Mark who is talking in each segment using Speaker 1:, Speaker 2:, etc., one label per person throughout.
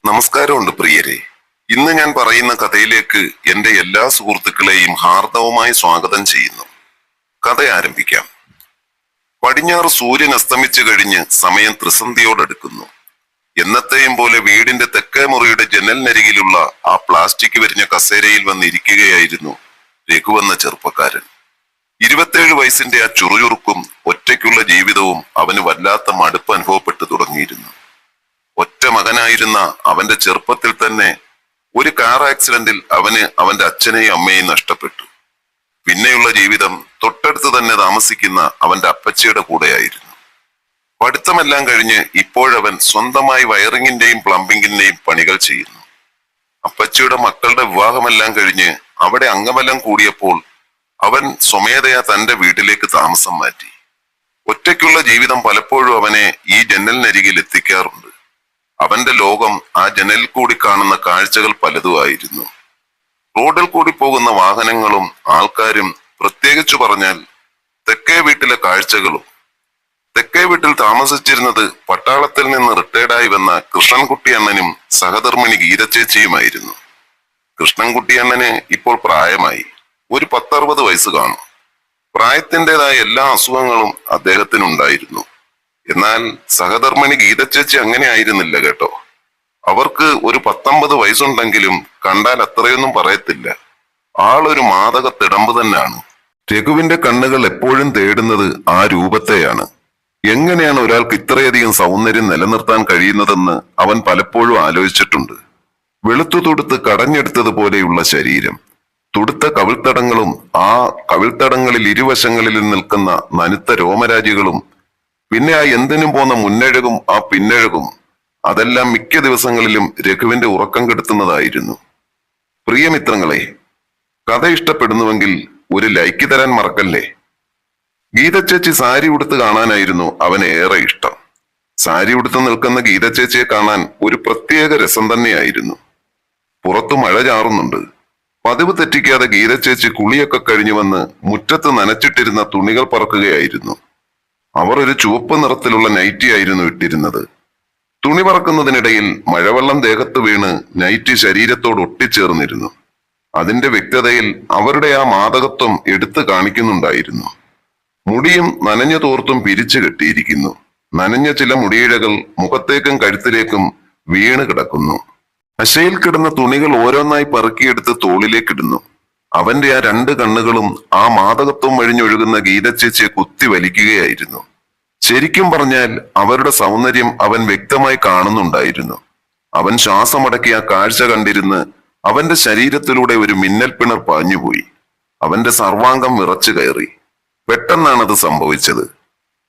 Speaker 1: നമസ്കാരമുണ്ട് പ്രിയരെ. ഇന്ന് ഞാൻ പറയുന്ന കഥയിലേക്ക് എന്റെ എല്ലാ സുഹൃത്തുക്കളെയും ഹാർദവമായി സ്വാഗതം ചെയ്യുന്നു. കഥ ആരംഭിക്കാം. പടിഞ്ഞാറ് സൂര്യൻ അസ്തമിച്ചു കഴിഞ്ഞ് സമയം ത്രിസന്ധിയോടടുക്കുന്നു. എന്നത്തെയും പോലെ വീടിന്റെ തെക്കേ മുറിയുടെ ജനലിനരികിലുള്ള ആ പ്ലാസ്റ്റിക് വരിഞ്ഞ കസേരയിൽ വന്നിരിക്കുകയായിരുന്നു രഘു എന്ന ചെറുപ്പക്കാരൻ. 27 വയസ്സിന്റെ ആ ചുറുചുറുക്കും ഒറ്റയ്ക്കുള്ള ജീവിതവും അവന് വല്ലാത്ത മടുപ്പ് അനുഭവപ്പെട്ടു തുടങ്ങിയിരുന്നു. ഒറ്റ മകനായിരുന്ന അവന്റെ ചെറുപ്പത്തിൽ തന്നെ ഒരു കാർ ആക്സിഡന്റിൽ അവന് അവന്റെ അച്ഛനെയും അമ്മയെയും നഷ്ടപ്പെട്ടു. പിന്നെയുള്ള ജീവിതം തൊട്ടടുത്ത് തന്നെ താമസിക്കുന്ന അവന്റെ അപ്പച്ചിയുടെ കൂടെയായിരുന്നു. പഠിത്തമെല്ലാം കഴിഞ്ഞ് ഇപ്പോഴവൻ സ്വന്തമായി വയറിങ്ങിന്റെയും പ്ലംബിങ്ങിന്റെയും പണികൾ ചെയ്യുന്നു. അപ്പച്ചിയുടെ മക്കളുടെ വിവാഹമെല്ലാം കഴിഞ്ഞ് അവിടെ അംഗബലം കൂടിയപ്പോൾ അവൻ സ്വമേധയാ തന്റെ വീട്ടിലേക്ക് താമസം മാറ്റി. ഒറ്റയ്ക്കുള്ള ജീവിതം പലപ്പോഴും അവനെ ഈ ജനലിനരികിൽ എത്തിക്കാറുണ്ട്. അവന്റെ ലോകം ആ ജനലിൽ കൂടി കാണുന്ന കാഴ്ചകൾ പലതുമായിരുന്നു. റോഡിൽ കൂടി പോകുന്ന വാഹനങ്ങളും ആൾക്കാരും, പ്രത്യേകിച്ചു പറഞ്ഞാൽ തെക്കേ വീട്ടിലെ കാഴ്ചകളും. തെക്കേ വീട്ടിൽ താമസിച്ചിരുന്നത് പട്ടാളത്തിൽ നിന്ന് റിട്ടയർഡായി വന്ന കൃഷ്ണൻകുട്ടി അണ്ണനും സഹധർമ്മിണി ഗീതച്ചേച്ചിയുമായിരുന്നു. കൃഷ്ണൻകുട്ടി അണ്ണന് ഇപ്പോൾ പ്രായമായി, ഒരു 10-60 വയസ്സ് കാണും. പ്രായത്തിൻ്റെതായ എല്ലാ അസുഖങ്ങളും അദ്ദേഹത്തിനുണ്ടായിരുന്നു. എന്നാൽ സഹധർമ്മിണി ഗീതച്ചേച്ചി അങ്ങനെ ആയിരുന്നില്ല കേട്ടോ. അവർക്ക് ഒരു 19 വയസ്സുണ്ടെങ്കിലും കണ്ടാൽ അത്രയൊന്നും പറയത്തില്ല. ആളൊരു മാദകത്തിടമ്പ് തന്നെയാണ്. രഘുവിന്റെ കണ്ണുകൾ എപ്പോഴും തേടുന്നത് ആ രൂപത്തെയാണ്. എങ്ങനെയാണ് ഒരാൾക്ക് ഇത്രയധികം സൗന്ദര്യം നിലനിർത്താൻ കഴിയുന്നതെന്ന് അവൻ പലപ്പോഴും ആലോചിച്ചിട്ടുണ്ട്. വെളുത്തു തുടുത്ത് കടഞ്ഞെടുത്തതുപോലെയുള്ള ശരീരം, തുടുത്ത കവിൾത്തടങ്ങളും ആ കവിൾത്തടങ്ങളിൽ ഇരുവശങ്ങളിൽ നിൽക്കുന്ന നനുത്ത രോമരാജികളും, പിന്നെ ആ എന്തിനും പോന്ന മുന്നഴകും ആ പിന്നഴകും, അതെല്ലാം മിക്ക ദിവസങ്ങളിലും രഘുവിന്റെ ഉറക്കം കെടുത്തുന്നതായിരുന്നു. പ്രിയമിത്രങ്ങളെ, കഥ ഇഷ്ടപ്പെടുന്നുവെങ്കിൽ ഒരു ലൈക്ക് തരാൻ മറക്കല്ലേ. ഗീതച്ചേച്ചി സാരി ഉടുത്ത് കാണാനായിരുന്നു അവന് ഏറെ ഇഷ്ടം. സാരി ഉടുത്ത് നിൽക്കുന്ന ഗീതച്ചേച്ചിയെ കാണാൻ ഒരു പ്രത്യേക രസം തന്നെയായിരുന്നു. പുറത്തു മഴ ചാറുന്നുണ്ട്. പതിവ് തെറ്റിക്കാതെ ഗീതച്ചേച്ചി കുളിയൊക്കെ കഴിഞ്ഞു വന്ന് മുറ്റത്ത് നനച്ചിട്ടിരുന്ന തുണികൾ പറക്കുകയായിരുന്നു. അവർ ഒരു ചുവപ്പ് നിറത്തിലുള്ള നൈറ്റി ആയിരുന്നു ഇട്ടിരുന്നത്. തുണി പറക്കുന്നതിനിടയിൽ മഴവെള്ളം ദേഹത്ത് വീണ് നൈറ്റി ശരീരത്തോട് ഒട്ടിച്ചേർന്നിരുന്നു. അതിന്റെ വ്യക്തതയിൽ അവരുടെ ആ മാദകത്വം എടുത്തു കാണിക്കുന്നുണ്ടായിരുന്നു. മുടിയും നനഞ്ഞ തോർത്തും പിരിച്ചു കെട്ടിയിരിക്കുന്നു. നനഞ്ഞ ചില മുടിയിഴകൾ മുഖത്തേക്കും കഴുത്തിലേക്കും വീണ് കിടക്കുന്നു. അശയിൽ കിടന്ന തുണികൾ ഓരോന്നായി പെറുക്കിയെടുത്ത് തോളിലേക്കിടുന്നു. അവന്റെ ആ 2 കണ്ണുകളും ആ മാദകത്വം വഴിഞ്ഞൊഴുകുന്ന ഗീതച്ചേച്ചിയെ കുത്തി വലിക്കുകയായിരുന്നു. ശരിക്കും പറഞ്ഞാൽ അവരുടെ സൗന്ദര്യം അവൻ വ്യക്തമായി കാണുന്നുണ്ടായിരുന്നു. അവൻ ശ്വാസമടക്കി ആ കാഴ്ച കണ്ടിരുന്ന് അവന്റെ ശരീരത്തിലൂടെ ഒരു മിന്നൽ പിണർ പാഞ്ഞുപോയി. അവന്റെ സർവാംഗം വിറച്ചു കയറി. പെട്ടെന്നാണത് സംഭവിച്ചത്.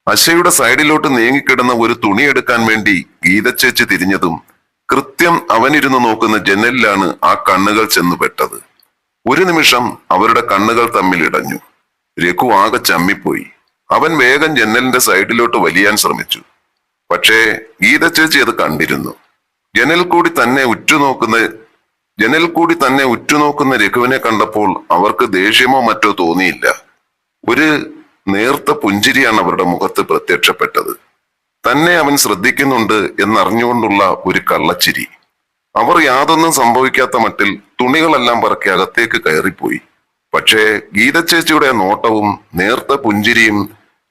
Speaker 1: അശയുടെ സൈഡിലോട്ട് നീങ്ങിക്കിടന്ന ഒരു തുണി എടുക്കാൻ വേണ്ടി ഗീതച്ചേച്ചി തിരിഞ്ഞതും കൃത്യം അവനിരുന്ന് നോക്കുന്ന ജനലിലാണ് ആ കണ്ണുകൾ ചെന്നു പെട്ടത്. ഒരു നിമിഷം അവരുടെ കണ്ണുകൾ തമ്മിൽ ഇടഞ്ഞു. രഘു ആകെ ചമ്മിപ്പോയി. അവൻ വേഗം ജനലിന്റെ സൈഡിലോട്ട് വലിയാൻ ശ്രമിച്ചു. പക്ഷേ ഗീതച്ചേച്ചി അത് കണ്ടിരുന്നു. ജനൽ കൂടി തന്നെ ഉറ്റുനോക്കുന്ന രഘുവിനെ കണ്ടപ്പോൾ അവർക്ക് ദേഷ്യമോ മറ്റോ തോന്നിയില്ല. ഒരു നേർത്ത പുഞ്ചിരിയാണ് അവരുടെ മുഖത്ത് പ്രത്യക്ഷപ്പെട്ടത്. തന്നെ അവൻ ശ്രദ്ധിക്കുന്നുണ്ട് എന്നറിഞ്ഞുകൊണ്ടുള്ള ഒരു കള്ളച്ചിരി. അവർ യാതൊന്നും സംഭവിക്കാത്ത മട്ടിൽ തുണികളെല്ലാം പറക്കി അകത്തേക്ക് കയറിപ്പോയി. പക്ഷേ ഗീതച്ചേച്ചിയുടെ നോട്ടവും നേർത്ത പുഞ്ചിരിയും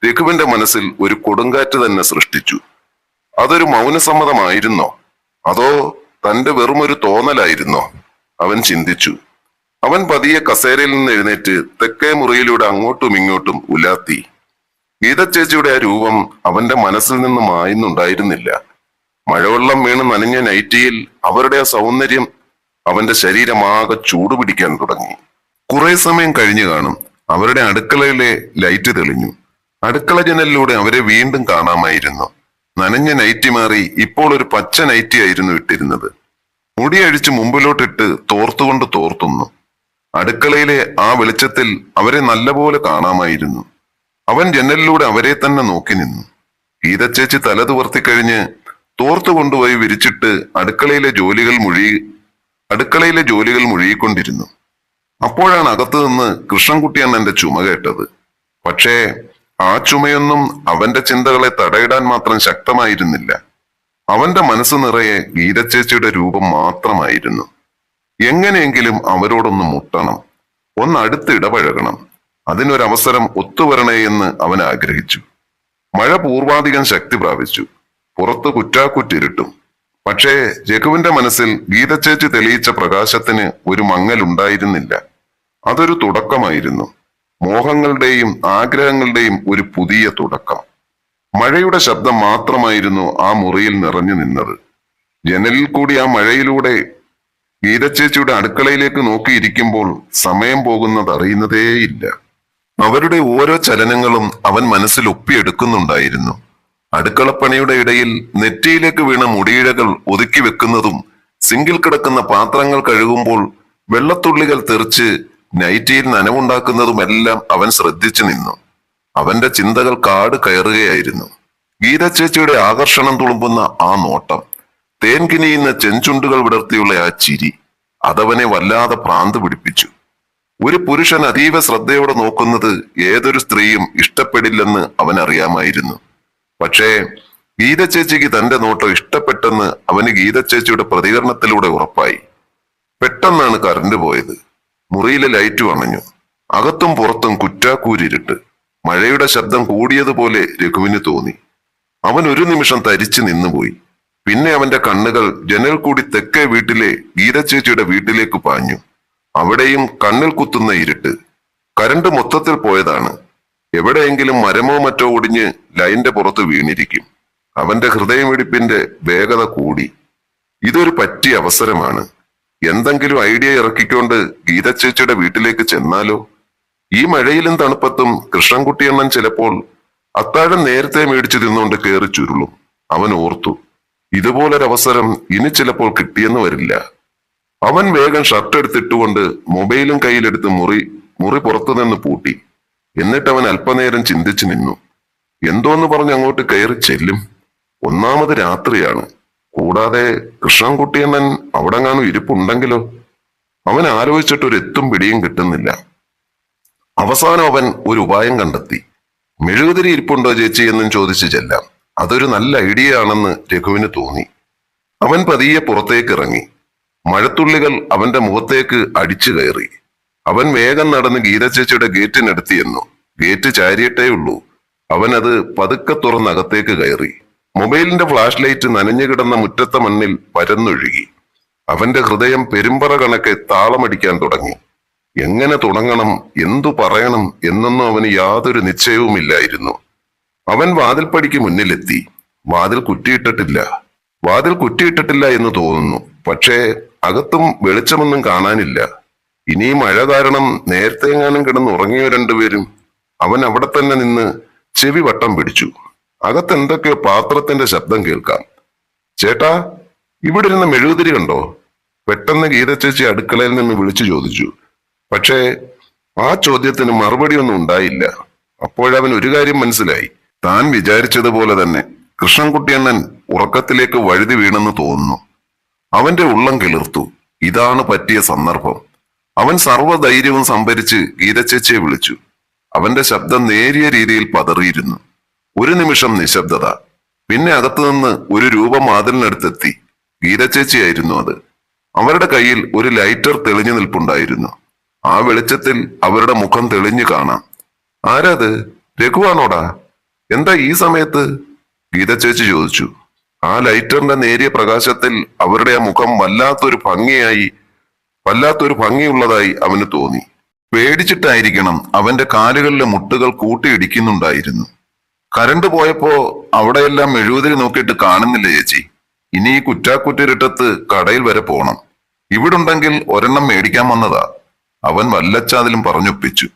Speaker 1: രഘുവിന്റെ മനസ്സിൽ ഒരു കൊടുങ്കാറ്റ് തന്നെ സൃഷ്ടിച്ചു. അതൊരു മൗനസമ്മതമായിരുന്നോ, അതോ തന്റെ വെറുമൊരു തോന്നലായിരുന്നോ? അവൻ ചിന്തിച്ചു. അവൻ പതിയെ കസേരയിൽ നിന്ന് എഴുന്നേറ്റ് തെക്കേ മുറിയിലൂടെ അങ്ങോട്ടും ഇങ്ങോട്ടും ഉലാത്തി. ഗീതച്ചേച്ചിയുടെ ആ രൂപം അവന്റെ മനസ്സിൽ നിന്ന് മായുന്നുണ്ടായിരുന്നില്ല. മഴവെള്ളം വീണ് നനഞ്ഞ നൈറ്റിയിൽ അവരുടെ ആ സൗന്ദര്യം അവന്റെ ശരീരമാകെ ചൂടുപിടിക്കാൻ തുടങ്ങി. കുറെ സമയം കഴിഞ്ഞു കാണും. അവരുടെ അടുക്കളയിലെ ലൈറ്റ് തെളിഞ്ഞു. അടുക്കള ജനലിലൂടെ അവരെ വീണ്ടും കാണാമായിരുന്നു. നനഞ്ഞ നൈറ്റി മാറി ഇപ്പോൾ ഒരു പച്ച നൈറ്റി ആയിരുന്നു ഇട്ടിരുന്നത്. മുടി അഴിച്ച് മുമ്പിലോട്ടിട്ട് തോർത്തുകൊണ്ട് തോർത്തുന്നു. അടുക്കളയിലെ ആ വെളിച്ചത്തിൽ അവരെ നല്ലപോലെ കാണാമായിരുന്നു. അവൻ ജനലിലൂടെ അവരെ തന്നെ നോക്കി നിന്നു. ഗീതച്ചേച്ചി തല തുവർത്തിക്കഴിഞ്ഞ് തോർത്തു കൊണ്ടുപോയി വിരിച്ചിട്ട് അടുക്കളയിലെ ജോലികൾ മുഴുകിക്കൊണ്ടിരുന്നു. അപ്പോഴാണ് അകത്തു നിന്ന് കൃഷ്ണൻകുട്ടി അണ്ണന്റെ ചുമ കേട്ടത്. പക്ഷേ ആ ചുമയൊന്നും അവന്റെ ചിന്തകളെ തടയിടാൻ മാത്രം ശക്തമായിരുന്നില്ല. അവന്റെ മനസ്സ് നിറയെ ഗീതച്ചേച്ചിയുടെ രൂപം മാത്രമായിരുന്നു. എങ്ങനെയെങ്കിലും അവരോടൊന്ന് മുട്ടണം, ഒന്ന് അടുത്ത് ഇടപഴകണം, അതിനൊരവസരം ഒത്തുവരണേ എന്ന് അവൻ ആഗ്രഹിച്ചു. മഴ പൂർവാധികം ശക്തി പ്രാപിച്ചു. പുറത്ത് കുറ്റാക്കുറ്റിരുട്ടും. പക്ഷേ രഘുവിന്റെ മനസ്സിൽ ഗീതച്ചേച്ചി തെളിയിച്ച പ്രകാശത്തിന് ഒരു മങ്ങലുണ്ടായിരുന്നില്ല. അതൊരു തുടക്കമായിരുന്നു. മോഹങ്ങളുടെയും ആഗ്രഹങ്ങളുടെയും ഒരു പുതിയ തുടക്കം. മഴയുടെ ശബ്ദം മാത്രമായിരുന്നു ആ മുറിയിൽ നിറഞ്ഞു നിന്നത്. ജനലിൽ കൂടി ആ മഴയിലൂടെ ഗീതച്ചേച്ചിയുടെ അടുക്കളയിലേക്ക് നോക്കിയിരിക്കുമ്പോൾ സമയം പോകുന്നത് അറിയുന്നതേയില്ല. അവരുടെ ഓരോ ചലനങ്ങളും അവൻ മനസ്സിൽ ഒപ്പിയെടുക്കുന്നുണ്ടായിരുന്നു. അടുക്കളപ്പണിയുടെ ഇടയിൽ നെറ്റിയിലേക്ക് വീണ മുടിയിഴകൾ ഒതുക്കി വെക്കുന്നതും, സിങ്കിൽ കിടക്കുന്ന പാത്രങ്ങൾ കഴുകുമ്പോൾ വെള്ളത്തുള്ളികൾ തെറിച്ച് നൈറ്റിയിൽ നനവുണ്ടാക്കുന്നതുമെല്ലാം അവൻ ശ്രദ്ധിച്ചു നിന്നു. അവന്റെ ചിന്തകൾ കാട് കയറുകയായിരുന്നു. ഗീതച്ചേച്ചിയുടെ ആകർഷണം തുളുമ്പുന്ന ആ നോട്ടം, തേൻകിനിയുന്ന ചെഞ്ചുണ്ടുകൾ വിടർത്തിയുള്ള ആ ചിരി, അതവനെ വല്ലാതെ ഭ്രാന്ത് പിടിപ്പിച്ചു. ഒരു പുരുഷൻ അതീവ ശ്രദ്ധയോടെ നോക്കുന്നത് ഏതൊരു സ്ത്രീയും ഇഷ്ടപ്പെടില്ലെന്ന് അവൻ അറിയാമായിരുന്നു. പക്ഷേ ഗീതച്ചേച്ചിക്ക് തന്റെ നോട്ടം ഇഷ്ടപ്പെട്ടെന്ന് അവന് ഗീതച്ചേച്ചിയുടെ പ്രതികരണത്തിലൂടെ ഉറപ്പായി. പെട്ടെന്നാണ് കറണ്ട് പോയത്. മുറിയിലെ ലൈറ്റും അണഞ്ഞു. അകത്തും പുറത്തും കുറ്റാക്കൂരിരുട്ട്. മഴയുടെ ശബ്ദം കൂടിയതുപോലെ രഘുവിന് തോന്നി. അവൻ ഒരു നിമിഷം തരിച്ചു നിന്നുപോയി. പിന്നെ അവന്റെ കണ്ണുകൾ ജനൽ കൂടി തെക്കേ വീട്ടിലെ ഗീതച്ചേച്ചിയുടെ വീട്ടിലേക്ക് പാഞ്ഞു. അവിടെയും കണ്ണിൽ കുത്തുന്ന ഇരുട്ട്. കരണ്ട് മൊത്തത്തിൽ പോയതാണ്. എവിടെയെങ്കിലും മരമോ മറ്റോ ഒടിഞ്ഞ് ലൈന്റെ പുറത്ത് വീണിരിക്കും. അവന്റെ ഹൃദയമിടിപ്പിന്റെ വേഗത കൂടി. ഇതൊരു പറ്റിയ അവസരമാണ്. എന്തെങ്കിലും ഐഡിയ ഇറക്കിക്കൊണ്ട് ഗീതച്ചേച്ചിയുടെ വീട്ടിലേക്ക് ചെന്നാലോ? ഈ മഴയിലും തണുപ്പത്തും കൃഷ്ണൻകുട്ടിയണ്ണൻ ചിലപ്പോൾ അത്താഴം നേരത്തെ മേടിച്ചു തിന്നുകൊണ്ട് കയറി ചുരുളും. അവൻ ഓർത്തു, ഇതുപോലൊരവസരം ഇനി ചിലപ്പോൾ കിട്ടിയെന്ന് വരില്ല. അവൻ വേഗം ഷർട്ട് എടുത്തിട്ടുകൊണ്ട് മൊബൈലും കയ്യിലെടുത്ത് മുറി പുറത്തുനിന്ന് പൂട്ടി. എന്നിട്ട് അവൻ അല്പനേരം ചിന്തിച്ചു നിന്നു. എന്തോന്ന് പറഞ്ഞ് അങ്ങോട്ട് കയറി ചെല്ലും? ഒന്നാമത് രാത്രിയാണ്. കൂടാതെ കൃഷ്ണൻകുട്ടിയണ്ണൻ അവിടെങ്ങാനും ഇരിപ്പുണ്ടെങ്കിലോ? അവൻ ആലോചിച്ചിട്ടൊരു എത്തും പിടിയും കിട്ടുന്നില്ല. അവസാനം അവൻ ഒരു ഉപായം കണ്ടെത്തി. മെഴുകുതിരി ഇരിപ്പുണ്ടോ ചേച്ചി എന്നും ചോദിച്ചു ചെല്ലാം. അതൊരു നല്ല ഐഡിയ ആണെന്ന് രഘുവിന് തോന്നി. അവൻ പതിയെ പുറത്തേക്ക് ഇറങ്ങി. മഴത്തുള്ളികൾ അവന്റെ മുഖത്തേക്ക് അടിച്ചു കയറി. അവൻ വേഗം നടന്ന് ഗീതച്ചേച്ചിയുടെ ഗേറ്റിനടുത്ത് ചെന്നു. ഗേറ്റ് ചാരിയിട്ടേ ഉള്ളൂ. അവൻ അത് പതുക്കെ തുറന്നകത്തേക്ക് കയറി. മൊബൈലിന്റെ ഫ്ലാഷ് ലൈറ്റ് നനഞ്ഞു കിടന്ന മുറ്റത്തെ മണ്ണിൽ പരന്നൊഴുകി. അവന്റെ ഹൃദയം പെരുമ്പറ കണക്കെ താളമടിക്കാൻ തുടങ്ങി. എങ്ങനെ തുടങ്ങണം, എന്തു പറയണം എന്നൊന്നും അവന് യാതൊരു നിശ്ചയവുമില്ലായിരുന്നു. അവൻ വാതിൽപ്പടിക്ക് മുന്നിലെത്തി. വാതിൽ കുറ്റിയിട്ടിട്ടില്ല എന്ന് തോന്നുന്നു. പക്ഷേ അകത്തും വെളിച്ചമൊന്നും കാണാനില്ല. ഇനി മഴ കാരണം നേരത്തെ എങ്ങാനും കിടന്ന് ഉറങ്ങിയോ രണ്ടുപേരും? അവൻ അവിടെ തന്നെ നിന്ന് ചെവി വട്ടം പിടിച്ചു. അകത്ത് എന്തൊക്കെയോ പാത്രത്തിന്റെ ശബ്ദം കേൾക്കാം. ചേട്ടാ, ഇവിടെ ഇരുന്ന മെഴുകുതിരി കണ്ടോ? പെട്ടെന്ന് ഗീതച്ചേച്ചി അടുക്കളയിൽ നിന്ന് വിളിച്ചു ചോദിച്ചു. പക്ഷേ ആ ചോദ്യത്തിന് മറുപടി ഒന്നും ഉണ്ടായില്ല. അപ്പോഴവൻ ഒരു കാര്യം മനസ്സിലായി. താൻ വിചാരിച്ചതുപോലെ തന്നെ കൃഷ്ണൻകുട്ടിയണ്ണൻ ഉറക്കത്തിലേക്ക് വഴുതി വീണെന്ന് തോന്നുന്നു. അവന്റെ ഉള്ളം കിളിർത്തു. ഇതാണ് പറ്റിയ സന്ദർഭം. അവൻ സർവ്വധൈര്യവും സംഭരിച്ച് ഗീതച്ചേച്ചിയെ വിളിച്ചു. അവന്റെ ശബ്ദം നേരിയ രീതിയിൽ പതറിയിരുന്നു. ഒരു നിമിഷം നിശബ്ദത. പിന്നെ അകത്തുനിന്ന് ഒരു രൂപം വാതിലിനടുത്തെത്തി. ഗീതച്ചേച്ചിയായിരുന്നു അത്. അവരുടെ കയ്യിൽ ഒരു ലൈറ്റർ തെളിഞ്ഞു നിൽപ്പുണ്ടായിരുന്നു. ആ വെളിച്ചത്തിൽ അവരുടെ മുഖം തെളിഞ്ഞു കാണാം. ആരാത്? രഘുവാണോടാ? എന്താ ഈ സമയത്ത്? ഗീതച്ചേച്ചി ചോദിച്ചു. ആ ലൈറ്ററിന്റെ നേരിയ പ്രകാശത്തിൽ അവരുടെ ആ മുഖം വല്ലാത്തൊരു ഭംഗിയുള്ളതായി അവന് തോന്നി. പേടിച്ചിട്ടായിരിക്കണം അവന്റെ കാലുകളിലെ മുട്ടുകൾ കൂട്ടിയിടിക്കുന്നുണ്ടായിരുന്നു. കരണ്ട് പോയപ്പോ അവിടെയെല്ലാം മെഴുകുതിരി നോക്കിയിട്ട് കാണുന്നില്ല ചേച്ചി. ഇനി ഈ കുറ്റാക്കുറ്റിരിട്ടത്ത് കടയിൽ വരെ പോണം. ഇവിടുണ്ടെങ്കിൽ ഒരെണ്ണം മേടിക്കാൻ വന്നതാ. അവൻ വല്ലച്ചാതിലും പറഞ്ഞൊപ്പിച്ചു.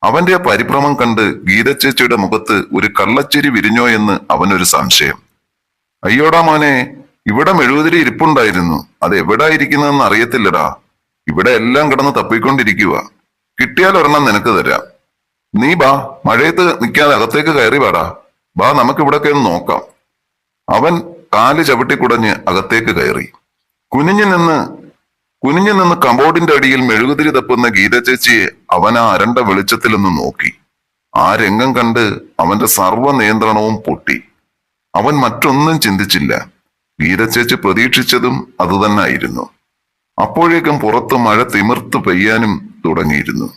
Speaker 1: അവന്റെ ആ പരിഭ്രമം കണ്ട് ഗീതച്ചേച്ചിയുടെ മുഖത്ത് ഒരു കള്ളച്ചിരി വിരിഞ്ഞോ എന്ന് അവനൊരു സംശയം. അയ്യോടാ മോനെ, ഇവിടെ മെഴുകുതിരി ഇരിപ്പുണ്ടായിരുന്നു. അത് എവിടാ ഇരിക്കുന്നതെന്ന് അറിയത്തില്ലടാ. ഇവിടെ എല്ലാം കിടന്ന് തപ്പിക്കൊണ്ടിരിക്കുക. കിട്ടിയാൽ ഒരെണ്ണം നിനക്ക് തരാം. നീ ബാ, മഴയത്ത് നിൽക്കാതെ അകത്തേക്ക് കയറി വാടാ. ബാ, നമുക്ക് ഇവിടൊക്കെ ഒന്ന് നോക്കാം. അവൻ കാല് ചവിട്ടിക്കുടഞ്ഞ് അകത്തേക്ക് കയറി. കുനിഞ്ഞു നിന്ന് കബോർഡിന്റെ അടിയിൽ മെഴുകുതിരി തപ്പുന്ന ഗീതച്ചേച്ചിയെ അവൻ ആ അരണ്ട വെളിച്ചത്തിലൊന്ന് നോക്കി. ആ രംഗം കണ്ട് അവന്റെ സർവ്വ നിയന്ത്രണവും പൊട്ടി. അവൻ മറ്റൊന്നും ചിന്തിച്ചില്ല. വീരച്ചേച്ചി പ്രതീക്ഷിച്ചതും അതുതന്നായിരുന്നു. അപ്പോഴേക്കും പുറത്ത് മഴ തിമിർത്ത് പെയ്യാനും തുടങ്ങിയിരുന്നു.